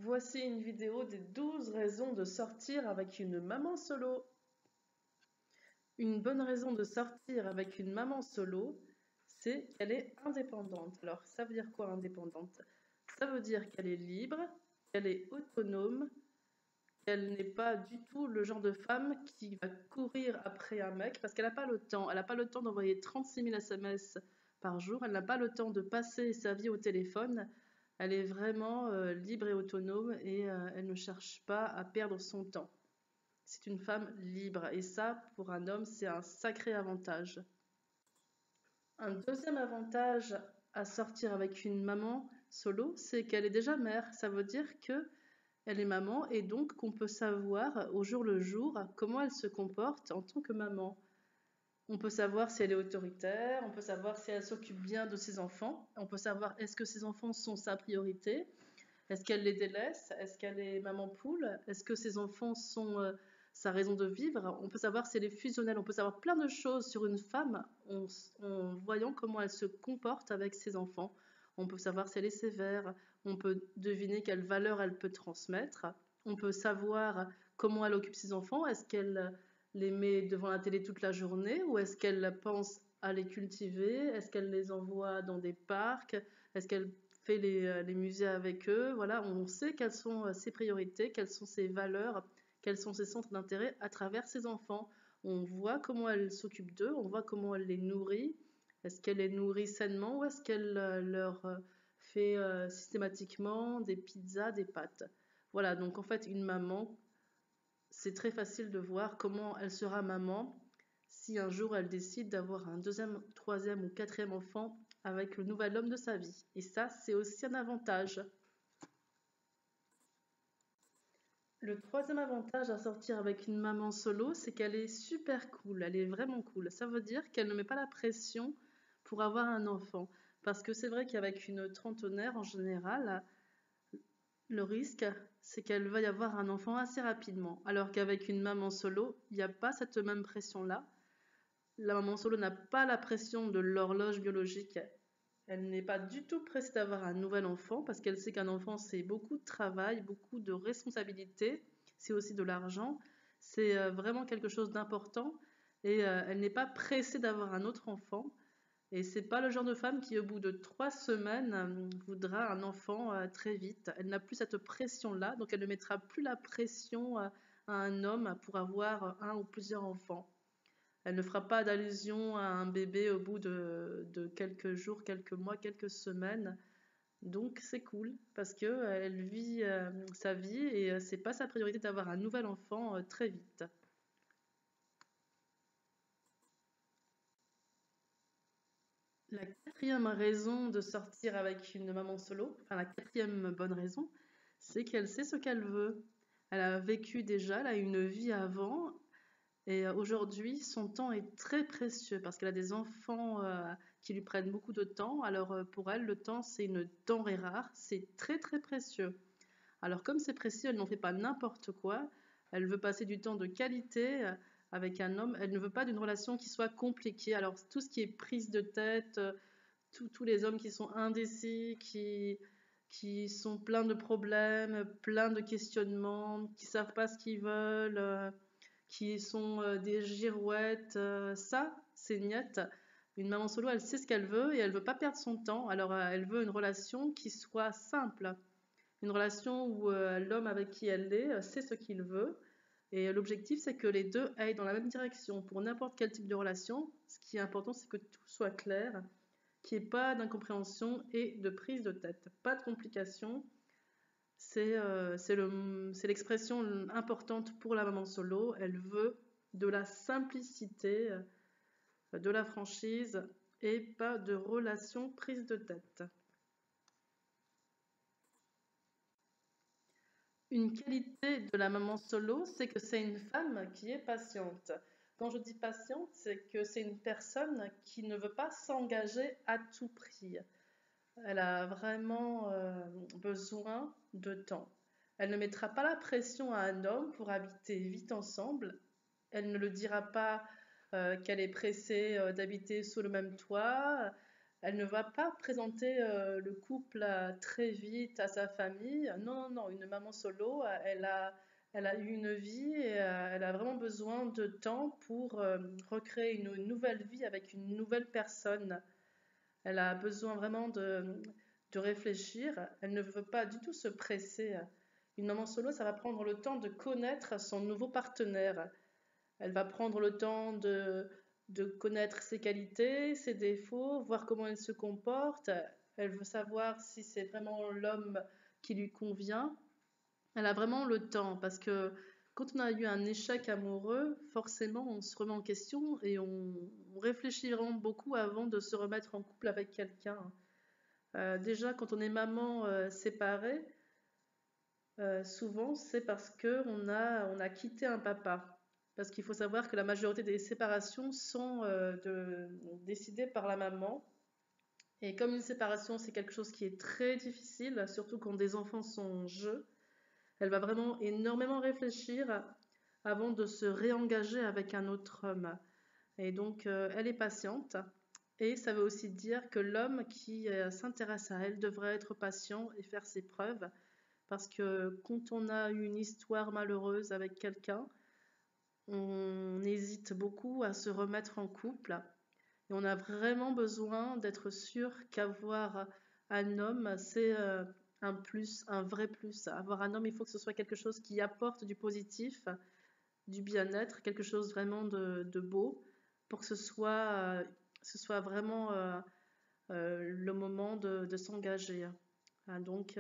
Voici une vidéo des 12 raisons de sortir avec une maman solo. Une bonne raison de sortir avec une maman solo, c'est qu'elle est indépendante. Alors, ça veut dire quoi indépendante? Ça veut dire qu'elle est libre, qu'elle est autonome, qu'elle n'est pas du tout le genre de femme qui va courir après un mec parce qu'elle n'a pas le temps. Elle n'a pas le temps d'envoyer 36 000 SMS par jour. Elle n'a pas le temps de passer sa vie au téléphone. Elle est vraiment libre et autonome et elle ne cherche pas à perdre son temps. C'est une femme libre et ça, pour un homme, c'est un sacré avantage. Un deuxième avantage à sortir avec une maman solo, c'est qu'elle est déjà mère. Ça veut dire que elle est maman et donc qu'on peut savoir au jour le jour comment elle se comporte en tant que maman. On peut savoir si elle est autoritaire, on peut savoir si elle s'occupe bien de ses enfants, on peut savoir est-ce que ses enfants sont sa priorité, est-ce qu'elle les délaisse, est-ce qu'elle est maman poule, est-ce que ses enfants sont sa raison de vivre. On peut savoir si elle est fusionnelle, on peut savoir plein de choses sur une femme en voyant comment elle se comporte avec ses enfants. On peut savoir si elle est sévère, on peut deviner quelles valeurs elle peut transmettre, on peut savoir comment elle occupe ses enfants, est-ce qu'elle les met devant la télé toute la journée ou est-ce qu'elle pense à les cultiver, est-ce qu'elle les envoie dans des parcs, est-ce qu'elle fait les musées avec eux. Voilà, on sait quelles sont ses priorités, quelles sont ses valeurs, quels sont ses centres d'intérêt à travers ses enfants. On voit comment elle s'occupe d'eux, on voit comment elle les nourrit. Est-ce qu'elle les nourrit sainement ou est-ce qu'elle leur fait systématiquement des pizzas, des pâtes? Voilà, donc en fait, une maman, c'est très facile de voir comment elle sera maman si un jour elle décide d'avoir un deuxième, troisième ou quatrième enfant avec le nouvel homme de sa vie. Et ça, c'est aussi un avantage. Le troisième avantage à sortir avec une maman solo, c'est qu'elle est super cool, elle est vraiment cool. Ça veut dire qu'elle ne met pas la pression pour avoir un enfant. Parce que c'est vrai qu'avec une trentenaire, en général, le risque, c'est qu'elle va y avoir un enfant assez rapidement. Alors qu'avec une maman solo, il n'y a pas cette même pression-là. La maman solo n'a pas la pression de l'horloge biologique. Elle n'est pas du tout pressée d'avoir un nouvel enfant parce qu'elle sait qu'un enfant, c'est beaucoup de travail, beaucoup de responsabilités, c'est aussi de l'argent, c'est vraiment quelque chose d'important et elle n'est pas pressée d'avoir un autre enfant. Et c'est pas le genre de femme qui, au bout de 3 semaines, voudra un enfant très vite. Elle n'a plus cette pression-là, donc elle ne mettra plus la pression à un homme pour avoir un ou plusieurs enfants. Elle ne fera pas d'allusion à un bébé au bout de quelques jours, quelques mois, quelques semaines. Donc c'est cool parce que elle vit sa vie et c'est pas sa priorité d'avoir un nouvel enfant très vite. La quatrième raison de sortir avec une maman solo, enfin la quatrième bonne raison, c'est qu'elle sait ce qu'elle veut. Elle a vécu déjà, elle a une vie avant, et aujourd'hui, son temps est très précieux parce qu'elle a des enfants qui lui prennent beaucoup de temps. Alors pour elle, le temps, c'est une denrée rare, c'est très très précieux. Alors comme c'est précieux, elle n'en fait pas n'importe quoi. Elle veut passer du temps de qualité avec un homme. Elle ne veut pas d'une relation qui soit compliquée. Alors tout ce qui est prise de tête, tous les hommes qui sont indécis, qui sont pleins de problèmes, pleins de questionnements, qui savent pas ce qu'ils veulent, qui sont des girouettes, ça, c'est niette. Une maman solo, elle sait ce qu'elle veut et elle veut pas perdre son temps. Alors, elle veut une relation qui soit simple, une relation où l'homme avec qui elle est sait ce qu'il veut. Et l'objectif, c'est que les deux aillent dans la même direction. Pour n'importe quel type de relation, ce qui est important, c'est que tout soit clair, qu'il n'y ait pas d'incompréhension et de prise de tête. Pas de complications. C'est l'expression importante pour la maman solo. Elle veut de la simplicité, de la franchise et pas de relation prise de tête. Une qualité de la maman solo, c'est que c'est une femme qui est patiente. Quand je dis patiente, c'est que c'est une personne qui ne veut pas s'engager à tout prix. Elle a vraiment besoin de temps. Elle ne mettra pas la pression à un homme pour habiter vite ensemble. Elle ne le dira pas qu'elle est pressée d'habiter sous le même toit. Elle ne va pas présenter le couple très vite à sa famille. Non, non, non, une maman solo, elle a eu une vie et elle a vraiment besoin de temps pour recréer une nouvelle vie avec une nouvelle personne. Elle a besoin vraiment de réfléchir. Elle ne veut pas du tout se presser. Une maman solo, ça va prendre le temps de connaître son nouveau partenaire. Elle va prendre le temps de connaître ses qualités, ses défauts, voir comment elle se comporte. Elle veut savoir si c'est vraiment l'homme qui lui convient. Elle a vraiment le temps parce que quand on a eu un échec amoureux, forcément on se remet en question et on réfléchit vraiment beaucoup avant de se remettre en couple avec quelqu'un. Déjà, quand on est maman séparée, souvent c'est parce on a quitté un papa. Parce qu'il faut savoir que la majorité des séparations sont décidées par la maman. Et comme une séparation, c'est quelque chose qui est très difficile, surtout quand des enfants sont en jeu, elle va vraiment énormément réfléchir avant de se réengager avec un autre homme. Et donc, elle est patiente. Et ça veut aussi dire que l'homme qui s'intéresse à elle devrait être patient et faire ses preuves. Parce que quand on a une histoire malheureuse avec quelqu'un, on hésite beaucoup à se remettre en couple. Et on a vraiment besoin d'être sûr qu'avoir un homme, c'est un plus, un vrai plus. Avoir un homme, il faut que ce soit quelque chose qui apporte du positif, du bien-être, quelque chose vraiment de beau, pour que ce soit vraiment le moment de s'engager. Donc,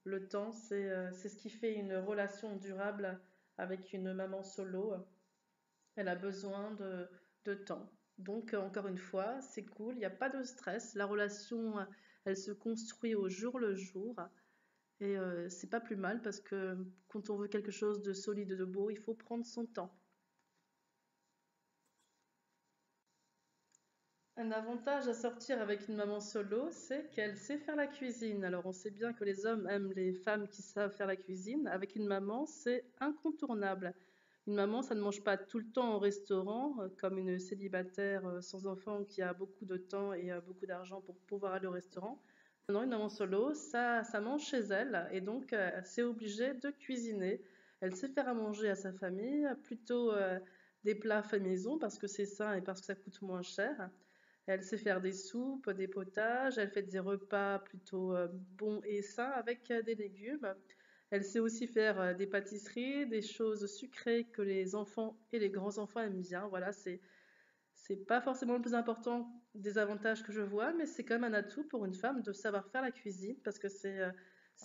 le temps, c'est ce qui fait une relation durable avec une maman solo. Elle a besoin de temps. Donc, encore une fois, c'est cool, il n'y a pas de stress. La relation, elle se construit au jour le jour. Et c'est pas plus mal parce que quand on veut quelque chose de solide, de beau, il faut prendre son temps. Un avantage à sortir avec une maman solo, c'est qu'elle sait faire la cuisine. Alors, on sait bien que les hommes aiment les femmes qui savent faire la cuisine. Avec une maman, c'est incontournable. Une maman, ça ne mange pas tout le temps au restaurant, comme une célibataire sans enfant qui a beaucoup de temps et beaucoup d'argent pour pouvoir aller au restaurant. Non, une maman solo, ça mange chez elle et donc c'est obligé de cuisiner. Elle sait faire à manger à sa famille, plutôt des plats faits maison parce que c'est sain et parce que ça coûte moins cher. Elle sait faire des soupes, des potages, elle fait des repas plutôt bons et sains avec des légumes. Elle sait aussi faire des pâtisseries, des choses sucrées que les enfants et les grands-enfants aiment bien. Voilà, c'est pas forcément le plus important des avantages que je vois, mais c'est quand même un atout pour une femme de savoir faire la cuisine parce que c'est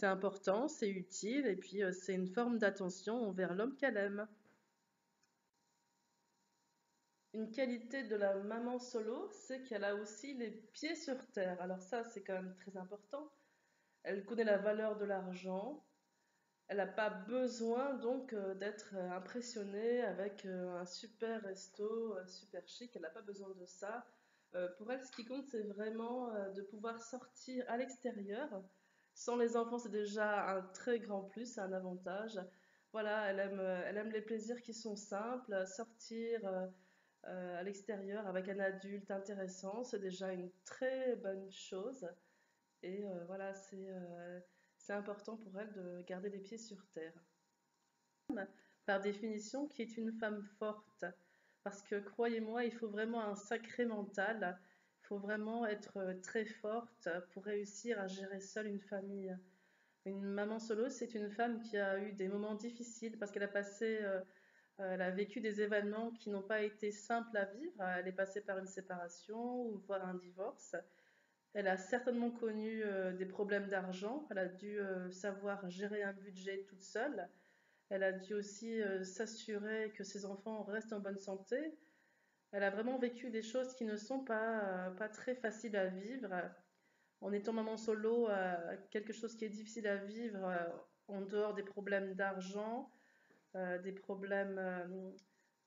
important, c'est utile et puis c'est une forme d'attention envers l'homme qu'elle aime. Une qualité de la maman solo, c'est qu'elle a aussi les pieds sur terre. Alors ça, c'est quand même très important. Elle connaît la valeur de l'argent. Elle n'a pas besoin donc d'être impressionnée avec un super resto, super chic. Elle n'a pas besoin de ça. Pour elle, ce qui compte, c'est vraiment de pouvoir sortir à l'extérieur. Sans les enfants, c'est déjà un très grand plus, un avantage. Voilà, elle aime les plaisirs qui sont simples. Sortir à l'extérieur avec un adulte intéressant, c'est déjà une très bonne chose. Et voilà, c'est important pour elle de garder les pieds sur terre. Par définition, qui est une femme forte. Parce que croyez-moi, il faut vraiment un sacré mental. Il faut vraiment être très forte pour réussir à gérer seule une famille. Une maman solo, c'est une femme qui a eu des moments difficiles parce qu'elle a passé elle a vécu des événements qui n'ont pas été simples à vivre. Elle est passée par une séparation ou voire un divorce. Elle a certainement connu des problèmes d'argent. Elle a dû savoir gérer un budget toute seule. Elle a dû aussi s'assurer que ses enfants restent en bonne santé. Elle a vraiment vécu des choses qui ne sont pas très faciles à vivre. En étant maman solo, quelque chose qui est difficile à vivre en dehors des problèmes d'argent, des problèmes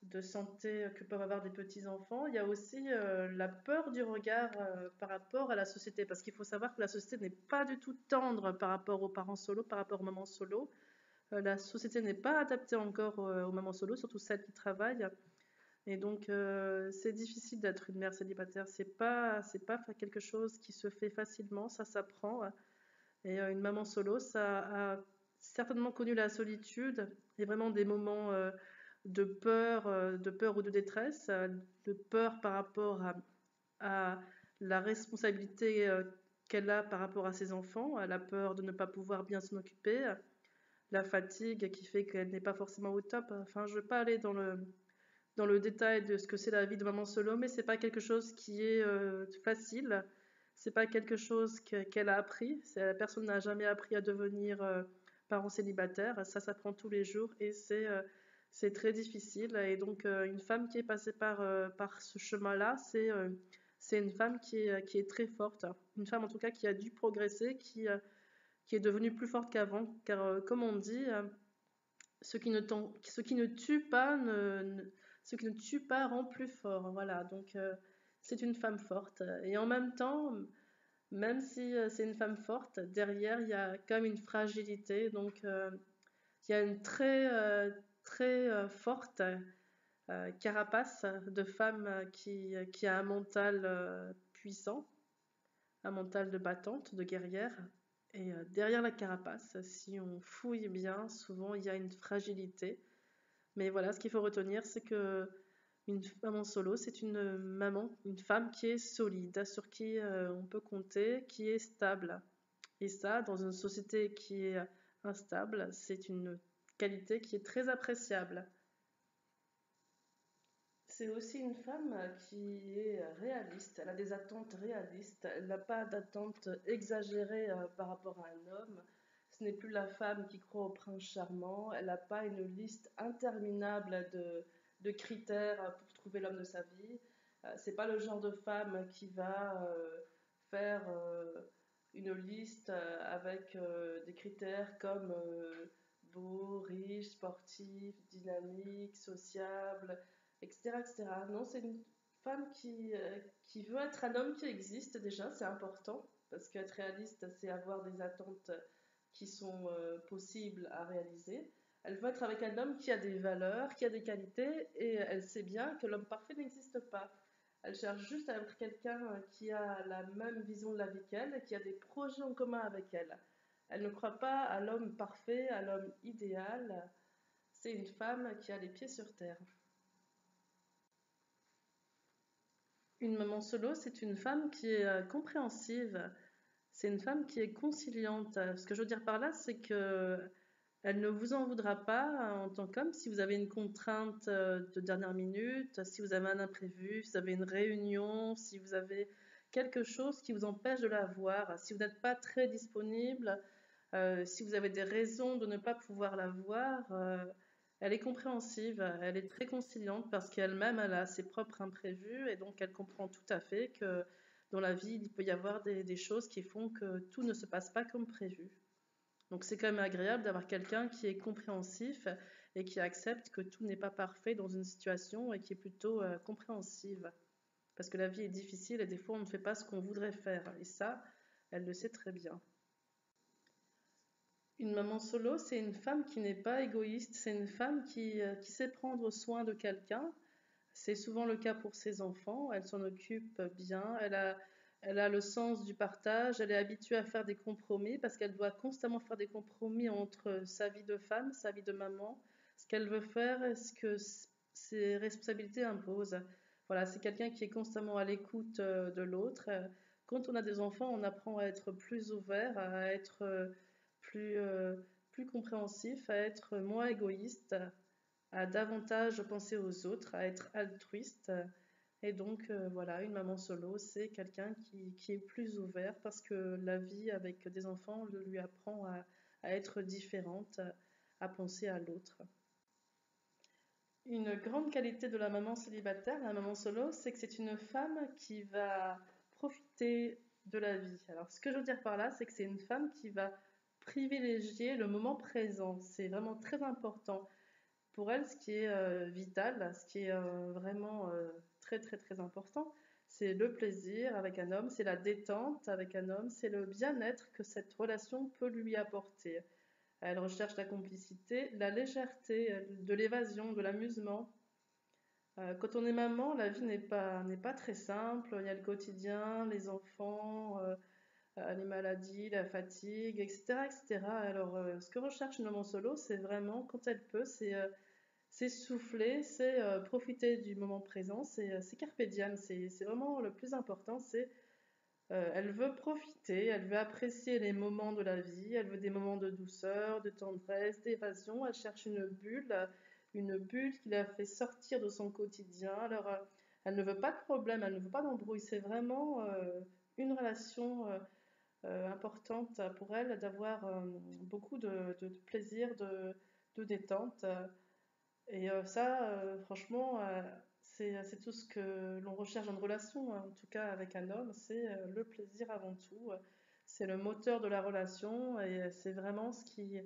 de santé que peuvent avoir des petits-enfants. Il y a aussi la peur du regard par rapport à la société, parce qu'il faut savoir que la société n'est pas du tout tendre par rapport aux parents solo, par rapport aux mamans solo. La société n'est pas adaptée encore aux mamans solo, surtout celles qui travaillent. Et donc, c'est difficile d'être une mère célibataire. C'est pas quelque chose qui se fait facilement, ça s'apprend. Et une maman solo, ça a certainement connu la solitude et vraiment des moments de peur ou de détresse, de peur par rapport à la responsabilité qu'elle a par rapport à ses enfants, à la peur de ne pas pouvoir bien s'en occuper, la fatigue qui fait qu'elle n'est pas forcément au top. Enfin, je ne veux pas aller dans le détail de ce que c'est la vie de maman solo, mais c'est pas quelque chose qui est facile. C'est pas quelque chose qu'elle a appris. Personne n'a jamais appris à devenir parent célibataire. Ça s'apprend tous les jours et c'est très difficile. Et donc, une femme qui est passée par ce chemin-là, c'est une femme qui est très forte. Une femme, en tout cas, qui a dû progresser, qui est devenue plus forte qu'avant. Car, comme on dit, ce qui ne tue pas ce qui ne tue pas rend plus fort. Voilà, donc c'est une femme forte. Et en même temps, même si c'est une femme forte, derrière, il y a quand même une fragilité. Donc, il y a une très forte carapace de femme qui a un mental puissant, un mental de battante, de guerrière. Et derrière la carapace, si on fouille bien, souvent il y a une fragilité. Mais voilà, ce qu'il faut retenir, c'est que une maman solo, c'est une maman, une femme qui est solide, sur qui on peut compter, qui est stable. Et ça, dans une société qui est instable, c'est une qualité qui est très appréciable. C'est aussi une femme qui est réaliste, elle a des attentes réalistes, elle n'a pas d'attentes exagérées par rapport à un homme. Ce n'est plus la femme qui croit au prince charmant, elle n'a pas une liste interminable de critères pour trouver l'homme de sa vie. C'est pas le genre de femme qui va faire une liste avec des critères comme beau, riche, sportif, dynamique, sociable, etc., etc. Non, c'est une femme qui veut être un homme qui existe déjà, c'est important, parce qu'être réaliste, c'est avoir des attentes qui sont possibles à réaliser. Elle veut être avec un homme qui a des valeurs, qui a des qualités, et elle sait bien que l'homme parfait n'existe pas. Elle cherche juste à être quelqu'un qui a la même vision de la vie qu'elle, et qui a des projets en commun avec elle. Elle ne croit pas à l'homme parfait, à l'homme idéal. C'est une femme qui a les pieds sur terre. Une maman solo, c'est une femme qui est compréhensive, c'est une femme qui est conciliante. Ce que je veux dire par là, c'est que elle ne vous en voudra pas en tant qu'homme si vous avez une contrainte de dernière minute, si vous avez un imprévu, si vous avez une réunion, si vous avez quelque chose qui vous empêche de la voir, si vous n'êtes pas très disponible, si vous avez des raisons de ne pas pouvoir la voir. Elle est compréhensive, elle est très conciliante parce qu'elle-même, elle a ses propres imprévus et donc elle comprend tout à fait que dans la vie, il peut y avoir des choses qui font que tout ne se passe pas comme prévu. Donc c'est quand même agréable d'avoir quelqu'un qui est compréhensif et qui accepte que tout n'est pas parfait dans une situation et qui est plutôt compréhensive. Parce que la vie est difficile et des fois on ne fait pas ce qu'on voudrait faire. Et ça, elle le sait très bien. Une maman solo, c'est une femme qui n'est pas égoïste, c'est une femme qui sait prendre soin de quelqu'un. C'est souvent le cas pour ses enfants, elle s'en occupe bien, elle a le sens du partage, elle est habituée à faire des compromis parce qu'elle doit constamment faire des compromis entre sa vie de femme, sa vie de maman, ce qu'elle veut faire et ce que ses responsabilités imposent. Voilà, c'est quelqu'un qui est constamment à l'écoute de l'autre. Quand on a des enfants, on apprend à être plus ouvert, à être plus, plus compréhensif, à être moins égoïste, à davantage penser aux autres, à être altruiste. Et donc, voilà, une maman solo, c'est quelqu'un qui est plus ouvert parce que la vie avec des enfants lui apprend à être différente, à penser à l'autre. Une grande qualité de la maman célibataire, la maman solo, c'est que c'est une femme qui va profiter de la vie. Alors, ce que je veux dire par là, c'est que c'est une femme qui va privilégier le moment présent. C'est vraiment très important. Pour elle, ce qui est vital, ce qui est vraiment très très très important, c'est le plaisir avec un homme, c'est la détente avec un homme, c'est le bien-être que cette relation peut lui apporter. Elle recherche la complicité, la légèreté, de l'évasion, de l'amusement. Quand on est maman, la vie n'est pas très simple. Il y a le quotidien, les enfants, les maladies, la fatigue, etc., etc. Alors, ce que recherche une maman solo, c'est vraiment, quand elle peut, c'est souffler, c'est profiter du moment présent, c'est carpe diem, c'est vraiment le plus important, c'est elle veut profiter, elle veut apprécier les moments de la vie, elle veut des moments de douceur, de tendresse, d'évasion, elle cherche une bulle qui la fait sortir de son quotidien. Alors, elle ne veut pas de problème, elle ne veut pas d'embrouille, c'est vraiment une relation importante pour elle d'avoir beaucoup de plaisir, de détente. Et ça, franchement, c'est tout ce que l'on recherche dans une relation, hein, en tout cas avec un homme, c'est le plaisir avant tout. C'est le moteur de la relation et c'est vraiment ce qui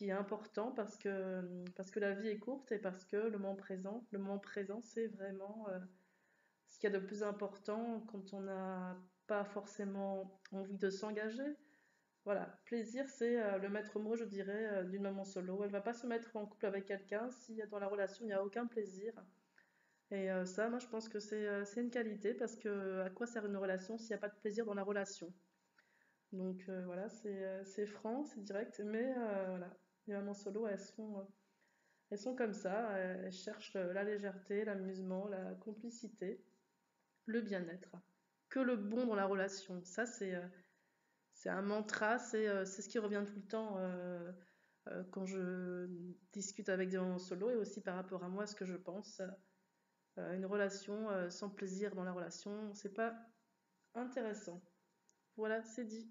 est important parce que la vie est courte et parce que le moment présent, c'est vraiment ce qu'il y a de plus important quand on n'a pas forcément envie de s'engager. Voilà, plaisir, c'est le maître mot, je dirais, d'une maman solo. Elle va pas se mettre en couple avec quelqu'un si dans la relation il n'y a aucun plaisir. Et ça, moi, je pense que c'est une qualité parce que à quoi sert une relation s'il n'y a pas de plaisir dans la relation? Donc voilà, c'est franc, c'est direct, mais voilà, les mamans solo, elles sont comme ça. Elles cherchent la légèreté, l'amusement, la complicité, le bien-être. Que le bon dans la relation. Ça, c'est un mantra, c'est ce qui revient tout le temps quand je discute avec des mamans solo et aussi par rapport à moi, ce que je pense. Une relation sans plaisir dans la relation, c'est pas intéressant. Voilà, c'est dit.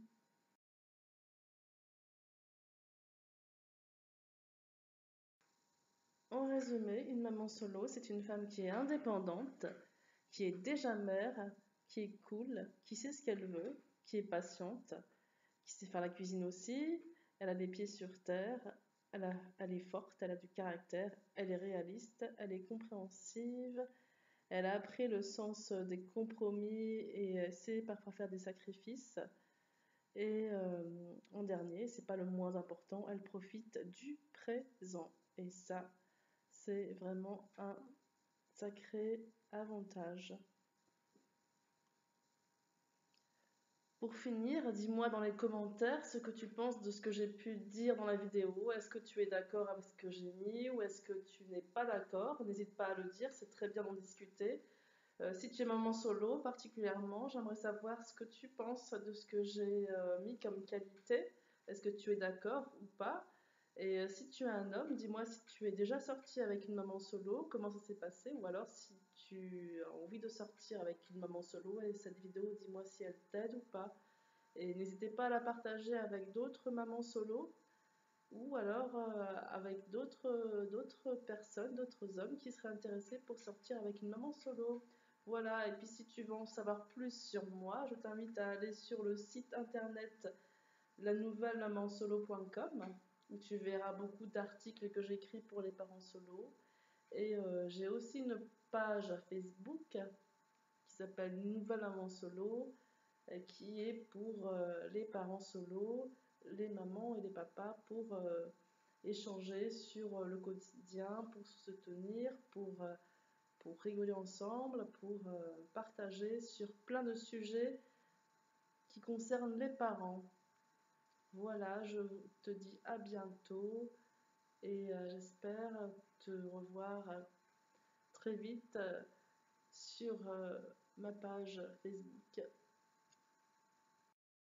En résumé, une maman solo, c'est une femme qui est indépendante, qui est déjà mère, qui est cool, qui sait ce qu'elle veut, qui est patiente, qui sait faire la cuisine aussi, elle a les pieds sur terre, elle est forte, elle a du caractère, elle est réaliste, elle est compréhensive, elle a appris le sens des compromis et elle sait parfois faire des sacrifices. Et en dernier, c'est pas le moins important, elle profite du présent. Et ça, c'est vraiment un sacré avantage. Pour finir, dis-moi dans les commentaires ce que tu penses de ce que j'ai pu dire dans la vidéo. Est-ce que tu es d'accord avec ce que j'ai mis ou est-ce que tu n'es pas d'accord? N'hésite pas à le dire, c'est très bien d'en discuter. Si tu es maman solo particulièrement, j'aimerais savoir ce que tu penses de ce que j'ai mis comme qualité. Est-ce que tu es d'accord ou pas? Et si tu es un homme, dis-moi si tu es déjà sorti avec une maman solo, comment ça s'est passé? Ou alors si tu as envie de sortir avec une maman solo et cette vidéo, dis-moi si elle t'aide ou pas. Et n'hésitez pas à la partager avec d'autres mamans solo ou alors avec d'autres personnes, d'autres hommes qui seraient intéressés pour sortir avec une maman solo. Voilà, et puis si tu veux en savoir plus sur moi, je t'invite à aller sur le site internet lanouvellemamansolo.com où tu verras beaucoup d'articles que j'écris pour les parents solo. Et j'ai aussi une page Facebook qui s'appelle Nouvelle Maman Solo, qui est pour les parents solo, les mamans et les papas pour échanger sur le quotidien, pour se soutenir, pour rigoler ensemble, pour partager sur plein de sujets qui concernent les parents. Voilà, je te dis à bientôt et j'espère te revoir très vite sur ma page Facebook.